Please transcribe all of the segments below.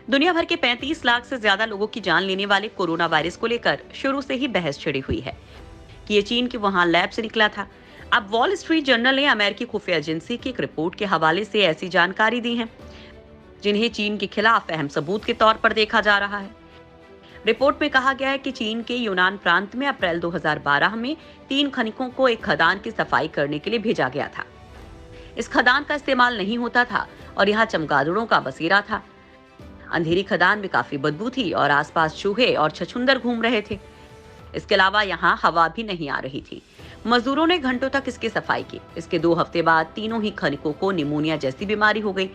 दुनिया भर के 35 लाख से ज्यादा लोगों की जान लेने वाले कोरोना वायरस को लेकर शुरू से ही बहस छिड़ी हुई है कि ये चीन के वुहान लैब से निकला था। अब वॉल स्ट्रीट जर्नल ने अमेरिकी खुफिया एजेंसी की एक रिपोर्ट के हवाले से ऐसी जानकारी दी है जिन्हें चीन के खिलाफ अहम सबूत के तौर पर देखा जा रहा है। रिपोर्ट में कहा गया है कि चीन के यूनान प्रांत में अप्रैल 2012 में 3 खनिकों को एक खदान की सफाई करने के लिए भेजा गया था। इस खदान का इस्तेमाल नहीं होता था और यहाँ चमगादड़ों का बसेरा था। अंधेरी खदान में काफी बदबू थी और आसपास चूहे और छछूंदर घूम रहे थे। इसके अलावा यहाँ हवा भी नहीं आ रही थी। मजदूरों ने घंटों तक इसकी सफाई की। इसके 2 हफ्ते बाद तीनों ही खनिकों को निमोनिया जैसी बीमारी हो गई।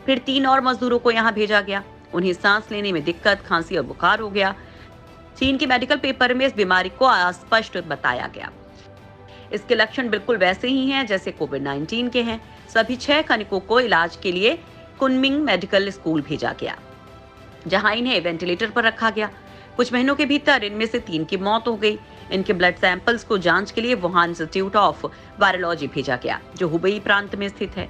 फिर 3 और मजदूरों को यहाँ भेजा गया। उन्हें सांस लेने में दिक्कत, खांसी और बुखार हो गया। चीन के मेडिकल पेपर में इस बीमारी को अस्पष्ट बताया गया। इसके लक्षण बिल्कुल वैसे ही हैं जैसे कोविड-19 के हैं। सभी 6 खनिकों को इलाज के लिए कुनमिंग मेडिकल स्कूल भेजा गया, जहां इन्हें वेंटिलेटर पर रखा गया। कुछ महीनों के भीतर इनमें से 3 की मौत हो गई। इनके ब्लड सैंपल्स को जांच के लिए वुहान इंस्टीट्यूट ऑफ वायरोलॉजी भेजा गया, जो हुबेई प्रांत में स्थित है।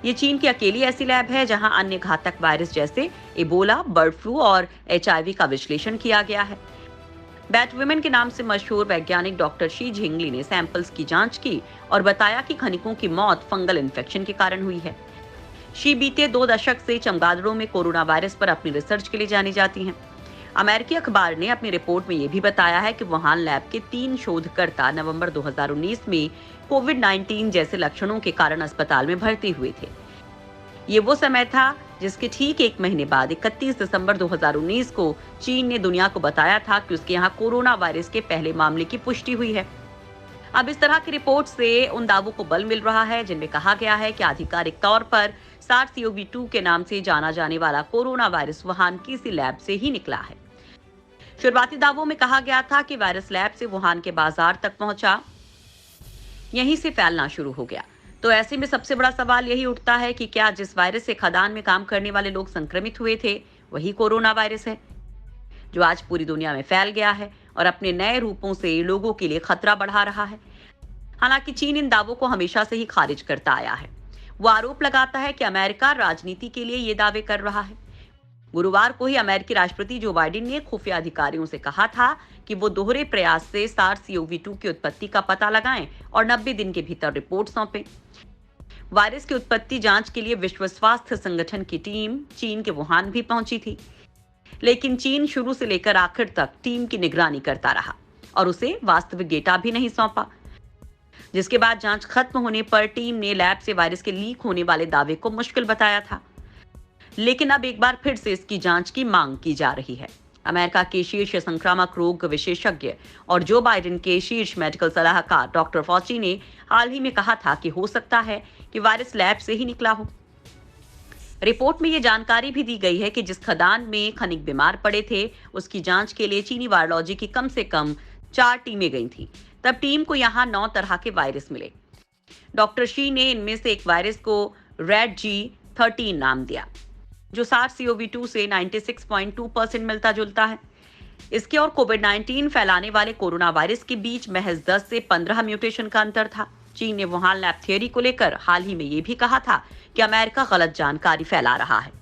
ये चीन की अकेली ऐसी लैब है जहां अन्य घातक वायरस जैसे इबोला, बर्ड फ्लू और HIV का विश्लेषण किया गया है। बैट वुमेन के नाम से मशहूर वैज्ञानिक डॉक्टर शी झिंगली ने सैंपल्स की जांच की और बताया कि खनिकों की मौत फंगल इन्फेक्शन के कारण हुई है। शी बीते 2 दशक से चमगादड़ों में कोरोना वायरस पर अपनी रिसर्च के लिए जानी जाती हैं। अमेरिकी अखबार ने अपनी रिपोर्ट में यह भी बताया है कि वुहान लैब के 3 शोधकर्ता नवंबर 2019 में कोविड-19 जैसे लक्षणों के कारण अस्पताल में भर्ती हुए थे। ये वो समय था जिसके ठीक 1 महीने बाद 31 दिसंबर 2019 को चीन ने दुनिया को बताया था कि उसके यहाँ कोरोना वायरस के पहले मामले की पुष्टि हुई है। अब इस तरह की रिपोर्ट से उन दावों को बल मिल रहा है जिनमें कहा गया है कि आधिकारिक तौर पर SARS-CoV-2 के नाम से जाना जाने वाला कोरोना वायरस वुहान की इसी लैब से ही निकला है। शुरुआती दावों में कहा गया था कि वायरस लैब से वुहान के बाजार तक पहुंचा, यहीं से फैलना शुरू हो गया। तो ऐसे में सबसे बड़ा सवाल यही उठता है कि क्या जिस वायरस से खदान में काम करने वाले लोग संक्रमित हुए थे वही कोरोना वायरस है, जो आज पूरी दुनिया में फैल गया है और अपने नए रूपों से लोगों के लिए खतरा बढ़ा रहा है। हालांकि चीन इन दावों को हमेशा से ही खारिज करता आया है। वो आरोप लगाता है कि अमेरिका राजनीति के लिए ये दावे कर रहा है। गुरुवार को ही अमेरिकी राष्ट्रपति जो बाइडेन ने खुफिया अधिकारियों से कहा था कि वो दोहरे प्रयास से SARS-CoV-2 की उत्पत्ति का पता लगाएं और 90 दिन के भीतर रिपोर्ट सौंपें। वायरस की उत्पत्ति जांच के लिए विश्व स्वास्थ्य संगठन की टीम चीन के वुहान भी पहुंची थी, लेकिन चीन शुरू से लेकर आखिर तक टीम की निगरानी करता रहा और उसे वास्तविक डेटा भी नहीं सौंपा। जिसके बाद जांच खत्म होने पर टीम ने लैब से वायरस के लीक होने वाले दावे को मुश्किल बताया था, लेकिन अब एक बार फिर से इसकी जांच की मांग की जा रही है। अमेरिका के शीर्ष संक्रामक रोग विशेषज्ञ और जो बाइडेन के शीर्ष मेडिकल सलाहकार डॉक्टर फॉची ने हाल ही में कहा था कि हो सकता है कि वायरस लैब से ही निकला हो। रिपोर्ट में ये जानकारी भी दी गई है कि जिस खदान में खनिक बीमार पड़े थे उसकी जांच के लिए चीनी वायरोलॉजी की कम से कम 4 टीमें गई थी। तब टीम को यहाँ 9 तरह के वायरस मिले। डॉक्टर शी ने इनमें से एक वायरस को रेड G13 नाम दिया, जो SARS-CoV-2 से 96.2% मिलता जुलता है। इसके और कोविड-19 फैलाने वाले कोरोना वायरस के बीच महज 10 से 15 म्यूटेशन का अंतर था। चीन ने वुहान लैब थियरी को लेकर हाल ही में ये भी कहा था कि अमेरिका गलत जानकारी फैला रहा है।